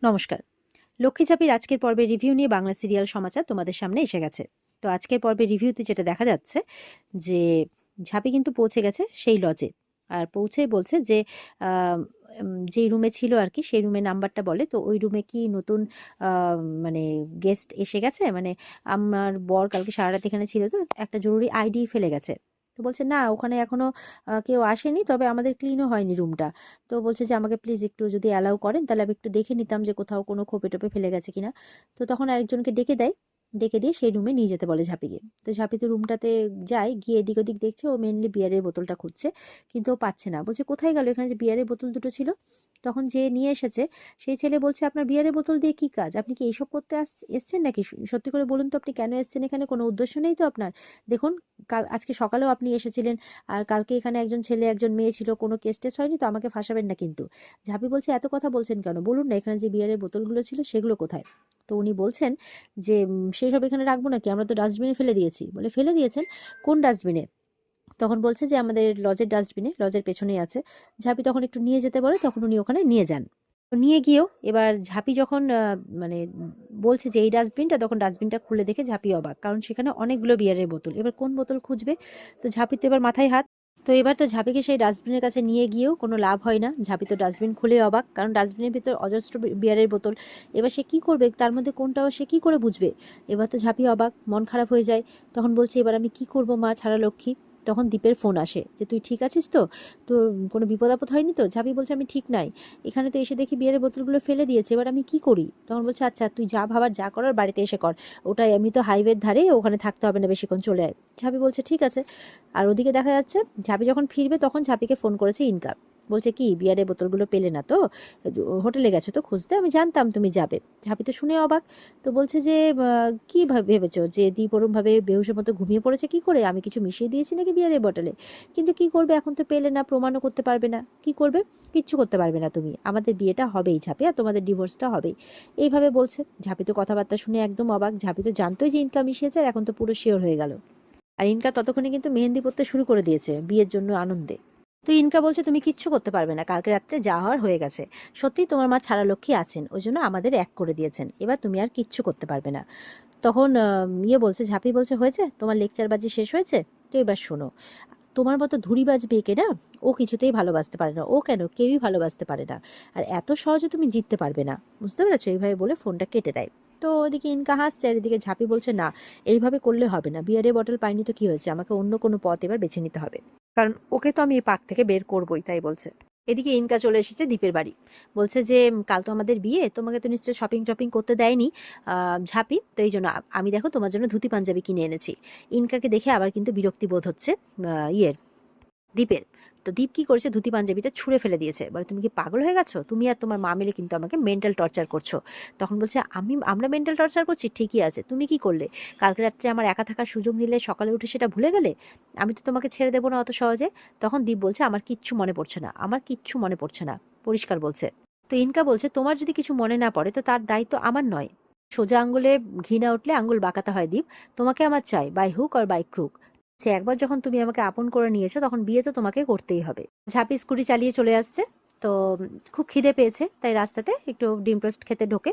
নমস্কার। লক্ষ্মী ঝাঁপির আজকের পর্বের রিভিউ নিয়ে বাংলা সিরিয়াল সমাচার তোমাদের সামনে এসে গেছে। তো আজকের পর্বের রিভিউতে যেটা দেখা যাচ্ছে যে ঝাঁপি কিন্তু পৌঁছে গেছে সেই লজে। আর পৌঁছেই বলছে যে যেই রুমে ছিল আর কি সেই রুমের নাম্বারটা বলে। তো ওই রুমে কি নতুন আ মানে গেস্ট এসে গেছে? মানে আমার বর কালকে সারারাত এখানে ছিল, তো একটা জরুরি আইডি ফেলে গেছে। তো বলছে, "না, ওখানে এখনো কেউ আসেনি, তবে আমাদের ক্লিনও হয়নি রুমটা।" তো বলছে যে, "আমাকে প্লিজ একটু যদি অ্যালাউ করেন তাহলে আমি একটু দেখে নিতাম যে কোথাও কোনো খোপে-টোপে ফেলে গেছে কিনা।" তো তখন আরেকজনকে ডেকে দেয়। ডেকে দিয়ে সেই রুমে নিয়ে যেতে বলে ঝাঁপিকে। তো ঝাঁপি তো রুমটাতে যায়, গিয়ে এদিক ওদিক দেখছে। ও মেইনলি বিয়ারের বোতলটা খুঁজছে, কিন্তু ও পাচ্ছে না। বলছে, "কোথায় গেল? এখানে যে বিয়ারের বোতল দুটো ছিল।" তখন যে নিয়ে এসেছে সেই ছেলে বলছে, "আপনার বিয়ারের বোতল দিয়ে কি কাজ? আপনি কি এইসব করতে এসছেন নাকি? সত্যি করে বলুন তো, আপনি কেন এসছেন এখানে? কোনো উদ্দেশ্য নেই তো আপনার? দেখুন, আজকে সকালেও আপনি এসেছিলেন, আর কালকে এখানে একজন ছেলে একজন মেয়ে ছিল, কোনো কেস টেস হয়নি তো? আমাকে ফাঁসাবেন না কিন্তু।" ঝাঁপি বলছে, "এত কথা বলছেন কেন? বলুন না, এখানে যে বিয়ারের বোতলগুলো ছিল সেগুলো কোথায়?" তো উনি বলছেন যে, সেসব এখানে রাখবো নাকি? আমরা তো ডাস্টবিনে ফেলে দিয়েছি।" বলে, "ফেলে দিয়েছেন? কোন ডাস্টবিনে?" তখন বলছে যে, "আমাদের লজের ডাস্টবিনে, লজের পেছনেই আছে।" ঝাঁপি তখন একটু নিয়ে যেতে বলে, তখন উনি ওখানে নিয়ে যান। তো নিয়ে গিয়েও এবার ঝাঁপি যখন মানে বলছে যে এই ডাস্টবিনটা, তখন ডাস্টবিনটা খুলে দেখে ঝাঁপি অবাক। কারণ সেখানে অনেকগুলো বিয়ারের বোতল। এবার কোন বোতল খুঁজবে? তো ঝাঁপির তো এবার মাথায় হাত। তো এবার তো ঝাঁপিকে সেই ডাস্টবিনের কাছে নিয়ে গিয়েও কোনো লাভ হয় না। ঝাঁপি তো ডাস্টবিন খুলে অবাক, কারণ ডাস্টবিনের ভিতর অজস্র বিয়ারের বোতল। এবার সে কি করবে? তার মধ্যে কোনটাও সে কি করে বুঝবে? এবার তো ঝাঁপি অবাক, মন খারাপ হয়ে যায়। তখন বলছে, "এবার আমি কি করব মা ছাড়া লক্ষ্মী?" তখন দীপের ফোন আসে যে, "তুই ঠিক আছিস তো? তোর কোনো বিপদ আপদ হয়নি তো?" ঝাঁপি বলছে, "আমি ঠিক নাই। এখানে তো এসে দেখি বিয়ারের বোতলগুলো ফেলে দিয়েছে, এবার আমি কি করি?" তখন বলছে, "আচ্ছা, তুই যা ভাবার যা করার বাড়িতে এসে কর। ওটাই, এমনি তো হাইওয়ের ধারে, ওখানে থাকতে হবে না বেশিক্ষণ, চলে আয়।" ঝাঁপি বলছে, "ঠিক আছে।" আর ওদিকে দেখা যাচ্ছে ঝাঁপি যখন ফিরবে তখন ঝাঁপিকে ফোন করেছে ইনকা। বলছে, "কি, বিয়ারের বোতলগুলো পেলে না তো? হোটেলে গেছো তো খুঁজতে? আমি জানতাম তুমি যাবে।" ঝাঁপি তো শুনে অবাক। তো বলছে যে, "কি ভেবেছো যে দীপ ওরমভাবে বেহুশের মতো ঘুমিয়ে পড়েছে কি করে? আমি কিছু মিশিয়ে দিয়েছি নাকি বিয়ারের বোতলে? কিন্তু কি করবে, এখন তো পেলে না, প্রমাণও করতে পারবে না। কি করবে? কিচ্ছু করতে পারবে না তুমি। আমাদের বিয়েটা হবেই ঝাঁপি, আর তোমাদের ডিভোর্সটা হবেই।" এইভাবে বলছে। ঝাঁপি তো কথাবার্তা শুনে একদম অবাক। ঝাঁপি তো জানতোই যে ইনকা মিশিয়েছে, আর এখন তো পুরো শিওর হয়ে গেল। আর ইনকা ততক্ষণে কিন্তু মেহেন্দি পড়তে শুরু করে দিয়েছে বিয়ের জন্য আনন্দে। তো ইনকা বলছে, "তুমি কিচ্ছু করতে পারবে না, কালকে রাত্রে যা হওয়ার হয়ে গেছে। সত্যিই তোমার মা ছাড়া লক্ষ্মী আছেন, ওই জন্য আমাদের এক করে দিয়েছেন। এবার তুমি আর কিচ্ছু করতে পারবে না।" তখন বলছে, ঝাঁপি বলছে, "হয়েছে, তোমার লেকচারবাজি শেষ হয়েছে? তো এবার শোনো, তোমার মতো ধুরিবাজ মেয়েকে না ও কিছুতেই ভালোবাসতে পারে না। ও কেন, কেউই ভালোবাসতে পারে না। আর এত সহজে তুমি জিততে পারবে না, বুঝতে পেরেছো?" এইভাবে বলে ফোনটা কেটে দেয়। তো ওদিকে ইনকা হাসছে, আর এদিকে ঝাঁপি বলছে, "না, এইভাবে করলে হবে না। বিয়ারের বটল পাইনি তো কি হয়েছে? আমাকে অন্য কোনো পথ এবার বেছে নিতে হবে, কারণ ওকে তো আমি এই পাক থেকে বের করবোই।" তাই বলছে। এদিকে ইনকা চলে এসেছে দীপের বাড়ি। বলছে যে, "কাল তো আমাদের বিয়ে, তোমাকে তো নিশ্চয়ই শপিং টপিং করতে দেয়নি ঝাঁপি, তো এই জন্য আমি দেখো তোমার জন্য ধুতি পাঞ্জাবি কিনে এনেছি।" ইনকাকে দেখে আবার কিন্তু বিরক্তি বোধ হচ্ছে ইয়ের, দীপের। তো দীপ কি করেছে, ধুতি পাঞ্জাবিটা ছুঁড়ে ফেলে দিয়েছে। বলে, "তুমি কি পাগল হয়ে গেছো? তুমি আর তোমার মা মিলে কিন্তু আমাকে মেন্টাল টর্চার করছো।" তখন বলছে, আমরা মেন্টাল টর্চার করছি? ঠিকই আছে, তুমি কি করলে? কালকে রাত্রে আমার একা থাকার সুযোগ নিলে, সকালে উঠে সেটা ভুলে গেলে? আমি তো তোমাকে ছেড়ে দেবো না অত সহজে।" তখন দীপ বলছে, "আমার কিচ্ছু মনে পড়ছে না, আমার কিচ্ছু মনে পড়ছে না।" পরিষ্কার বলছে। তো ইনকা বলছে, "তোমার যদি কিছু মনে না পড়ে তো তার দায়িত্ব আমার নয়। সোজা আঙ্গুলে ঘি না উঠলে আঙ্গুল বাঁকাতে হয় দীপ। তোমাকে আমার চাই, by hook or by crook. সে একবার যখন তুমি আমাকে আপন করে নিয়েছো, তখন বিয়ে তো তোমাকে করতেই হবে।" ঝাঁপি স্কুটি চালিয়ে চলে আসছে। তো খুব খিদে পেয়েছে, তাই রাস্তাতে একটু ডিম টোস্ট খেতে ঢোকে।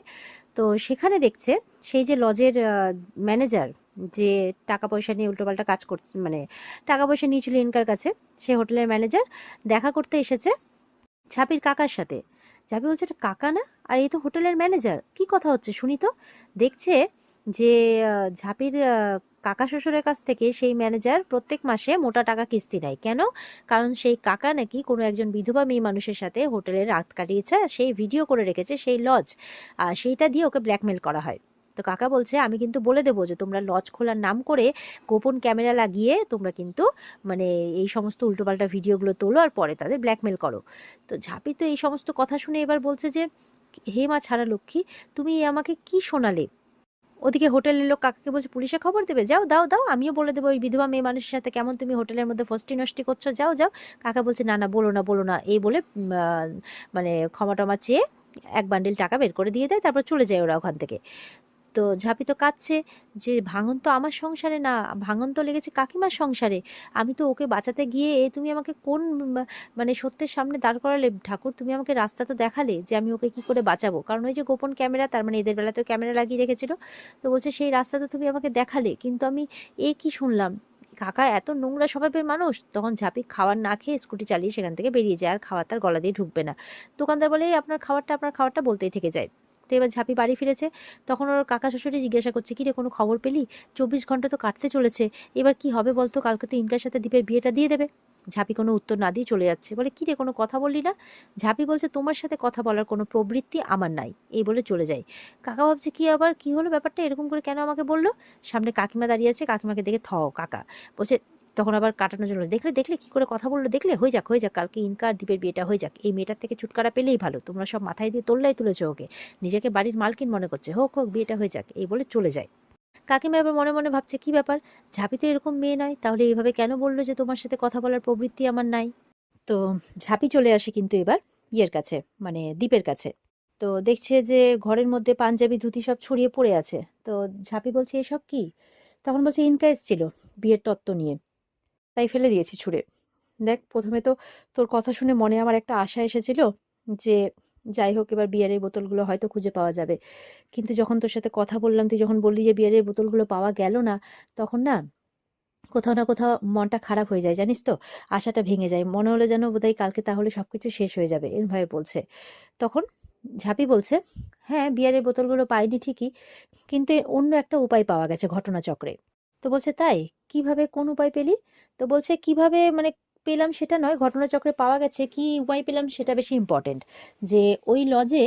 তো সেখানে দেখছে সেই যে লজের ম্যানেজার, যে টাকা পয়সা নিয়ে উল্টোপাল্টা কাজ করছে, মানে টাকা পয়সা নিয়েছিল ইনকার কাছে, সে হোটেলের ম্যানেজার দেখা করতে এসেছে ঝাঁপির কাকার সাথে। ঝাঁপি বলছে, "এটা কাকা না? আর এই তো হোটেলের ম্যানেজার। কি কথা হচ্ছে শুনি তো?" দেখছে যে ঝাঁপির কাকা শ্বশুরের কাছ থেকে সেই ম্যানেজার প্রত্যেক মাসে মোটা টাকা কিস্তি নেয়। কেন? কারণ সেই কাকা নাকি কোনো একজন বিধবা মেয়ে মানুষের সাথে হোটেলে রাত কাটিয়েছে, সেই ভিডিও করে রেখেছে সেই লজ, আর সেইটা দিয়ে ওকে ব্ল্যাকমেল করা হয়। তো কাকা বলছে, "আমি কিন্তু বলে দেবো যে তোমরা লজ খোলার নাম করে গোপন ক্যামেরা লাগিয়ে তোমরা কিন্তু মানে এই সমস্ত উল্টোপাল্টা ভিডিওগুলো তোলো, আর পরে তাদের ব্ল্যাকমেল করো।" তো ঝাঁপি তো এই সমস্ত কথা শুনে এবার বলছে যে, "হে মা ছাড়া লক্ষ্মী, তুমি আমাকে কি শোনালে?" ওদিকে হোটেলের লোক কাকাকে বলছে, "পুলিশে খবর দেবে? যাও, দাও দাও, আমিও বলে দেবো ওই বিধবা মেয়ে মানুষের সাথে কেমন তুমি হোটেলের মধ্যে ফষ্টি নষ্টি করছো, যাও যাও।" কাকা বলছে, "না না, বলো না, বলো না।" এই বলে মানে ক্ষমা টমা চেয়ে এক বান্ডিল টাকা বের করে দিয়ে দেয়, তারপর চলে যায় ওরা ওখান থেকে। তো ঝাঁপি তো কাঁদছে যে ভাঙন তো আমার সংসারে না, ভাঙন তো লেগেছে কাকিমার সংসারে। আমি তো ওকে বাঁচাতে গিয়ে তুমি আমাকে কোন মানে সত্যের সামনে দাঁড় করালে ঠাকুর, তুমি আমাকে রাস্তা তো দেখালে যে আমি ওকে কি করে বাঁচাবো, কারণ ওই যে গোপন ক্যামেরা, তার মানে এদের বেলাতেও ক্যামেরা লাগিয়ে রেখেছিল। তো বলছে সেই রাস্তা তো তুমি আমাকে দেখালে, কিন্তু আমি কি শুনলাম, কাকা এত নোংরা স্বভাবের মানুষ। তখন ঝাঁপি খাবার না খেয়ে স্কুটি চালিয়ে সেখান থেকে বেরিয়ে যায়, আর খাবার তার গলা দিয়ে ঢুকবে না। দোকানদার বলে, এই আপনার খাবারটা বলতেই থেকে যায়। তো এবার ঝাঁপি বাড়ি ফিরেছে, তখন ওর কাকা শ্বশুরি জিজ্ঞাসা করছে, কি রে কোনো খবর পেলি? 24 ঘন্টা তো কাটতে চলেছে, এবার কি হবে বলতো, কালকে তো ইনকার সাথে দীপের বিয়েটা দিয়ে দেবে। ঝাঁপি কোনো উত্তর না দিয়ে চলে যাচ্ছে, বলে কি রে কোনো কথা বললি না? ঝাঁপি বলছে, তোমার সাথে কথা বলার কোনো প্রবৃত্তি আমার নাই, এই বলে চলে যায়। কাকা ভাবছে কি আবার কি হলো ব্যাপারটা, এরকম করে কেন আমাকে বললো? সামনে কাকিমা দাঁড়িয়ে আছে, কাকিমাকে দেখে কাকা বলছে, তখন আবার কাটানোর জন্য, দেখলে দেখলে কি করে কথা বললো, দেখলে, হয়ে যাক কালকে ইনকার দীপের বিয়েটা হয়ে যাক, এই মেয়েটার থেকে ছুটকারা পেলেই ভালো, তোমরা সব মাথায় দিয়ে তোল্লাই তুলেছো ওকে, নিজেকে বাড়ির মালকিন মনে করছে, হোক বিয়েটা হয়ে যাক, এই বলে চলে যায়। কাকিমা এবার মনে মনে ভাবছে, কি ব্যাপার, ঝাঁপি তো এরকম মেয়ে নয়, তাহলে এইভাবে কেন বললো যে তোমার সাথে কথা বলার প্রবৃত্তি আমার নাই? তো ঝাঁপি চলে আসে কিন্তু এবার ইয়ের কাছে, মানে দীপের কাছে। তো দেখছে যে ঘরের মধ্যে পাঞ্জাবি ধুতি সব ছড়িয়ে পড়ে আছে। তো ঝাঁপি বলছে, এসব কি? তখন বলছে, ইনকা এসেছিল বিয়ের তত্ত্ব নিয়ে, তাই ফেলে দিয়েছি ছুঁড়ে। দেখ, প্রথমে তো তোর কথা শুনে মনে আমার একটা আশা এসেছিল যে যাই হোক এবার বিয়ারের বোতলগুলো হয়তো খুঁজে পাওয়া যাবে, কিন্তু যখন তোর সাথে কথা বললাম, তুই যখন বললি যে বিয়ারের বোতলগুলো পাওয়া গেল না, তখন না কোথাও না কোথাও মনটা খারাপ হয়ে যায়, জানিস তো, আশাটা ভেঙে যায়, মনে হলো যেন বোধহয় কালকে তাহলে সবকিছু শেষ হয়ে যাবে, এরভাবে বলছে। তখন ঝাঁপি বলছে, হ্যাঁ বিয়ারের বোতলগুলো পাইনি ঠিকই, কিন্তু অন্য একটা উপায় পাওয়া গেছে ঘটনাচক্রে। তো বলছে, তাই? কিভাবে, কোন উপায় পেলি? তো বলছে, কিভাবে মানে পেলাম সেটা নয়, ঘটনাচক্রে পাওয়া গেছে, কি উপায় পেলাম সেটা বেশি ইম্পর্টেন্ট। যে ওই লজে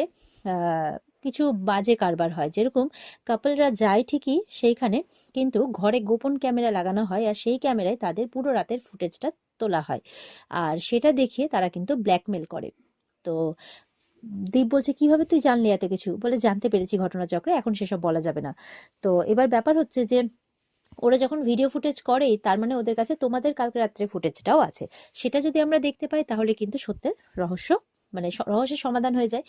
কিছু বাজে কারবার হয়, যেরকম কাপলরা যায় ঠিকই সেইখানে, কিন্তু ঘরে গোপন ক্যামেরা লাগানো হয়, আর সেই ক্যামেরায় তাদের পুরো রাতের ফুটেজটা তোলা হয়, আর সেটা দেখিয়ে তারা কিন্তু ব্ল্যাকমেল করে। তো দীপ বলছে, কিভাবে তুই জানলি এত কিছু? বলে, জানতে পেরেছি ঘটনাচক্রে, এখন সেসব বলা যাবে না। তো এবার ব্যাপার হচ্ছে যে ওরা যখন ভিডিও ফুটেজ করে, তার মানে ওদের কাছে তোমাদের কালকে রাত্রে ফুটেজটাও আছে, সেটা যদি আমরা দেখতে পাই তাহলে কিন্তু সত্যের রহস্য, মানে রহস্যের সমাধান হয়ে যায়।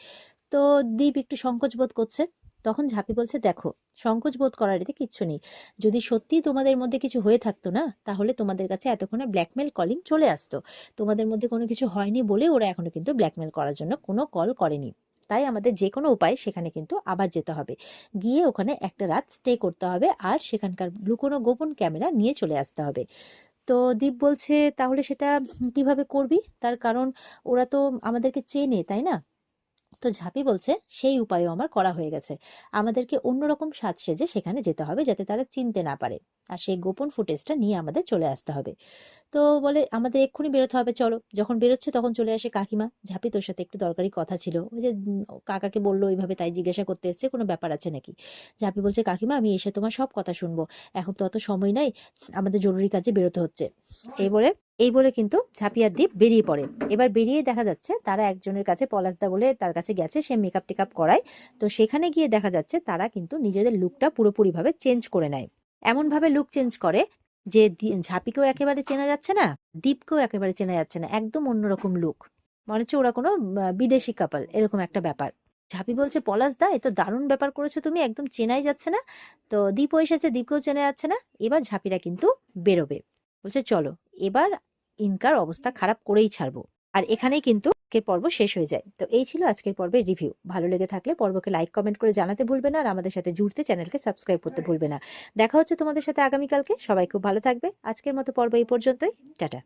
তো দীপ একটু সংকোচ বোধ করছে। তখন ঝাঁপি বলছে, দেখো, সংকোচ বোধ করার এতে কিচ্ছু নেই, যদি সত্যি তোমাদের মধ্যে কিছু হয়ে থাকতো না, তাহলে তোমাদের কাছে এতক্ষণে ব্ল্যাকমেল কলিং চলে আসতো। তোমাদের মধ্যে কোনো কিছু হয়নি বলে ওরা এখনো কিন্তু ব্ল্যাকমেল করার জন্য কোনো কল করেনি। তাই আমাদের যে কোনো উপায় সেখানে কিন্তু আবার যেতে হবে, গিয়ে ওখানে একটা রাত স্টে করতে হবে, আর সেখানকার লুকোনো গোপন ক্যামেরা নিয়ে চলে আসতে হবে। তো দীপ বলছে, তাহলে সেটা কিভাবে করবি? তার কারণ ওরা তো আমাদেরকে চেনে, তাই না? তো ঝাঁপি বলছে, সেই উপায়ও আমার করা হয়ে গেছে, আমাদেরকে অন্যরকম সাজ সেজে সেখানে যেতে হবে যাতে তারা চিনতে না পারে, আর সেই গোপন ফুটেজটা নিয়ে আমাদের চলে আসতে হবে। তো বলে, আমাদের এক্ষুনি বেরোতে হবে, চলো। যখন বেরোচ্ছে তখন চলে আসে কাকিমা, ঝাঁপি তোর সাথে একটু দরকারি কথা ছিল, ওই যে কাকাকে বললো ওইভাবে, তাই জিজ্ঞাসা করতে এসছে কোনো ব্যাপার আছে নাকি। ঝাঁপি বলছে, কাকিমা আমি এসে তোমার সব কথা শুনবো, এখন তো অত সময় নাই, আমাদের জরুরি কাজে বেরোতে হচ্ছে। এই বলে কিন্তু ঝাঁপি আর দীপ বেরিয়ে পড়ে। এবার বেরিয়ে দেখা যাচ্ছে তারা একজনের কাছে, পলাশদা বলে তার কাছে গেছে, সে মেকআপ টেকআপ করায়। তো সেখানে গিয়ে দেখা যাচ্ছে তারা কিন্তু নিজেদের লুকটা পুরোপুরিভাবে চেঞ্জ করে নেয়, এমনভাবে লুক চেঞ্জ করে যে ঝাঁপিকেও একেবারে চেনা যাচ্ছে না, দীপকেও একেবারে চেনা যাচ্ছে না, একদম অন্যরকম লুক, মনে হচ্ছে ওরা কোনো বিদেশি কাপল, এরকম একটা ব্যাপার। ঝাঁপি বলছে, পলাশদা এ তো দারুণ ব্যাপার করেছো তুমি, একদম চেনাই যাচ্ছে না। তো দীপও এসেছে, দীপকেও চেনা যাচ্ছে না। এবার ঝাঁপিরা কিন্তু বেরোবে, বলছে চলো এবার ইনকার অবস্থা খারাপ করেই ছাড়বো। আর এখানেই কিন্তু আজকের পর্ব শেষ হয়ে যায়। তো এই ছিল আজকের পর্বের রিভিউ। ভালো লেগে থাকলে পর্বকে লাইক কমেন্ট করে জানাতে ভুলবে না, আর আমাদের সাথে জুড়তে চ্যানেলকে সাবস্ক্রাইব করতে ভুলবে না। দেখা হচ্ছে তোমাদের সাথে আগামীকালকে। সবাই খুব ভালো থাকবে। আজকের মতো পর্ব এই পর্যন্তই। টাটা।